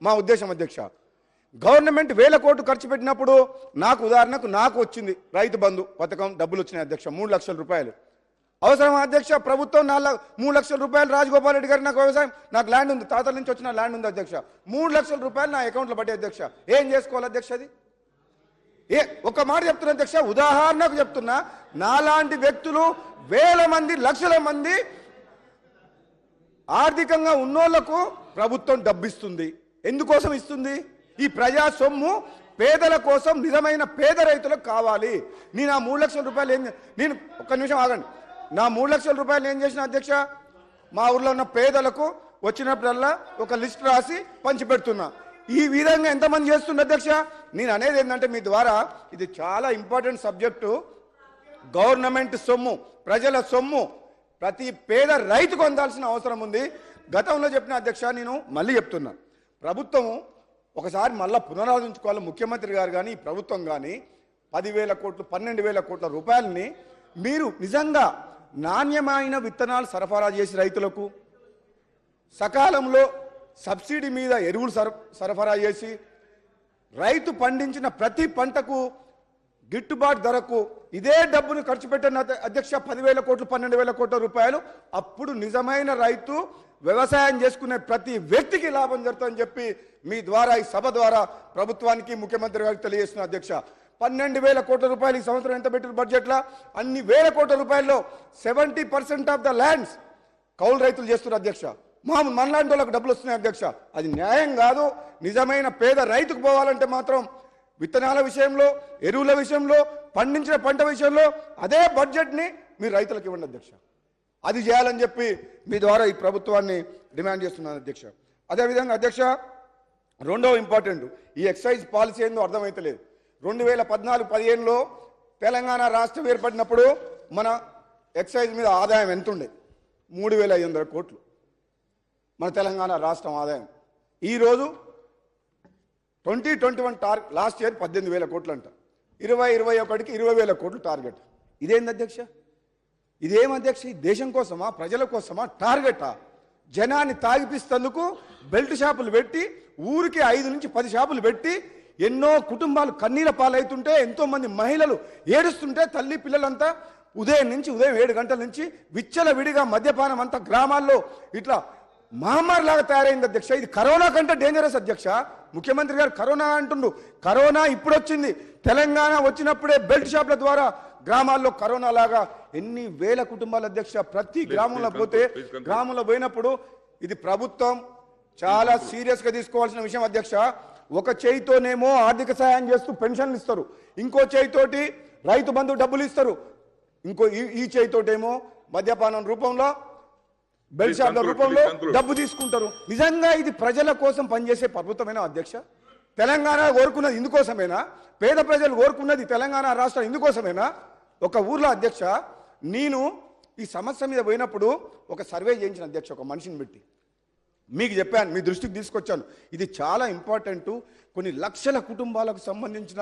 మా ఉద్దేశం అధ్యక్ష. గవర్నమెంట్ వేల కోట్లు ఖర్చు పెట్టినప్పుడు ఉదాహరణకు నాకు వచ్చింది రైతు బంధు పథకం డబ్బులు వచ్చినాయి అధ్యక్ష, 3 లక్షల రూపాయలు. అవసరం అధ్యక్ష, ప్రభుత్వం 3 లక్షల రూపాయలు రాజగోపాల్ రెడ్డి గారు నాకు వ్యవసాయం, నాకు ల్యాండ్ ఉంది, తాతల నుంచి వచ్చిన ల్యాండ్ ఉంది అధ్యక్ష, 3 లక్షల రూపాయలు నా అకౌంట్లో పడ్డాయి అధ్యక్ష. ఏం చేసుకోవాలి అధ్యక్ష? అది ఒక మాట చెప్తున్నా అధ్యక్ష, ఉదాహరణకు చెప్తున్నా, నాలాంటి వ్యక్తులు వేల మంది లక్షల మంది ఆర్థికంగా ఉన్నోళ్లకు ప్రభుత్వం డబ్బిస్తుంది. ఎందుకోసం ఇస్తుంది? ఈ ప్రజా సొమ్ము పేదల కోసం, నిజమైన పేద రైతులకు కావాలి. నేను ఆ 3 లక్షల రూపాయలు నేను ఒక్క నిమిషం ఆగండి, నా 3 లక్షల రూపాయలు ఏం చేసిన అధ్యక్ష, మా ఊర్లో ఉన్న పేదలకు వచ్చినప్పుడల్లా ఒక లిస్ట్ రాసి పంచిపెడుతున్నా. ఈ విధంగా ఎంతమంది చేస్తున్నారు అధ్యక్ష? నేను అనేది ఏంటంటే మీ ద్వారా, ఇది చాలా ఇంపార్టెంట్ సబ్జెక్టు. గవర్నమెంట్ సొమ్ము, ప్రజల సొమ్ము ప్రతి పేద రైతుకు అందాల్సిన అవసరం ఉంది. గతంలో చెప్పిన అధ్యక్ష, నేను మళ్ళీ చెప్తున్నా, ప్రభుత్వం ఒకసారి మళ్ళీ పునరాలోచించుకోవాలి. ముఖ్యమంత్రి గారు కానీ, ప్రభుత్వం కానీ 10,000 కోట్లు 12,000 కోట్ల రూపాయలని మీరు నిజంగా నాణ్యమైన విత్తనాలు సరఫరా చేసి రైతులకు, సకాలంలో సబ్సిడీ మీద ఎరువులు సరఫరా చేసి, రైతు పండించిన ప్రతి పంటకు గిట్టుబాటు ధరకు ఇదే డబ్బును ఖర్చు పెట్టిన అధ్యక్ష 10,000 కోట్లు 12,000 కోట్ల రూపాయలు, అప్పుడు నిజమైన రైతు వ్యవసాయం చేసుకునే ప్రతి వ్యక్తికి లాభం జరుగుతుందని చెప్పి మీ ద్వారా, ఈ సభ ద్వారా ప్రభుత్వానికి, ముఖ్యమంత్రి గారికి తెలియజేస్తున్న అధ్యక్ష. 12,000 కోట్ల రూపాయలు ఈ సంవత్సరం ఎంత పెట్టిన బడ్జెట్లో? అన్ని వేల కోట్ల రూపాయల్లో 70% ఆఫ్ ద ల్యాండ్స్ కౌలు రైతులు చేస్తున్నారు అధ్యక్ష. మనలాంటి వాళ్ళకి డబ్బులు వస్తున్నాయి అధ్యక్ష. అది న్యాయం కాదు. నిజమైన పేద రైతుకు పోవాలంటే మాత్రం విత్తనాల విషయంలో, ఎరువుల విషయంలో, పండించిన పంట విషయంలో అదే బడ్జెట్ని మీరు రైతులకు ఇవ్వండి అధ్యక్ష. అది చేయాలని చెప్పి మీ ద్వారా ఈ ప్రభుత్వాన్ని డిమాండ్ చేస్తున్నాను అధ్యక్ష. అదేవిధంగా అధ్యక్ష, రెండవ ఇంపార్టెంట్, ఈ ఎక్సైజ్ పాలసీ ఏందో అర్థమైతలేదు. 2014-15లో తెలంగాణ రాష్ట్రం ఏర్పడినప్పుడు మన ఎక్సైజ్ మీద ఆదాయం ఎంత ఉండే? 3,500 కోట్లు మన తెలంగాణ రాష్ట్రం ఆదాయం. ఈరోజు 2021 లాస్ట్ ఇయర్ 18,000 కోట్లు అంట. 2021కి 20,000 కోట్లు టార్గెట్. ఇదేంది అధ్యక్ష? ఇదేం అధ్యక్ష? దేశం కోసమా, ప్రజల కోసమా టార్గెటా? జనాన్ని తాగిపిస్తేందుకు బెల్ట్ షాపులు పెట్టి, ఊరికి 5 నుంచి 10 షాపులు పెట్టి, ఎన్నో కుటుంబాలు కన్నీల పాలవుతుంటే, ఎంతో మంది మహిళలు ఏడుస్తుంటే, తల్లి పిల్లలంతా ఉదయం 7 గంటల నుంచి విచ్చల విడిగా మద్యపానం అంతా గ్రామాల్లో ఇట్లా మహమ్మారి లాగా తయారైంది అధ్యక్ష. ఇది కరోనా కంటే డేంజరస్ అధ్యక్ష. ముఖ్యమంత్రి గారు కరోనా అంటుండు. కరోనా ఇప్పుడు వచ్చింది. తెలంగాణ వచ్చినప్పుడే బెల్ట్ షాప్ల ద్వారా గ్రామాల్లో కరోనా లాగా ఎన్ని వేల కుటుంబాల అధ్యక్ష. ప్రతి గ్రామంలో పోయినప్పుడు ఇది ప్రభుత్వం చాలా సీరియస్ గా తీసుకోవాల్సిన విషయం అధ్యక్ష. ఒక చేయితోనేమో ఆర్థిక సహాయం చేస్తూ పెన్షన్లు ఇస్తారు, ఇంకో చేయితోటి రైతు బంధు డబ్బులు ఇస్తారు, ఇంకో ఈ చేయితోటేమో మద్యపానం రూపంలో, బెల్ట్ షాప్ల రూపంలో డబ్బు తీసుకుంటారు. నిజంగా ఇది ప్రజల కోసం పనిచేసే ప్రభుత్వమేనా అధ్యక్ష? తెలంగాణ కోరుకున్నది ఇందుకోసమేనా? పేద ప్రజలు కోరుకున్నది తెలంగాణ రాష్ట్రం ఇందుకోసమేనా? ఒక ఊర్లో అధ్యక్ష, నేను ఈ సమస్య మీద పోయినప్పుడు ఒక సర్వే చేయించిన అధ్యక్ష, ఒక మనిషిని పెట్టి మీకు చెప్పాను, మీ దృష్టికి తీసుకొచ్చాను. ఇది చాలా ఇంపార్టెంట్. కొన్ని లక్షల కుటుంబాలకు సంబంధించిన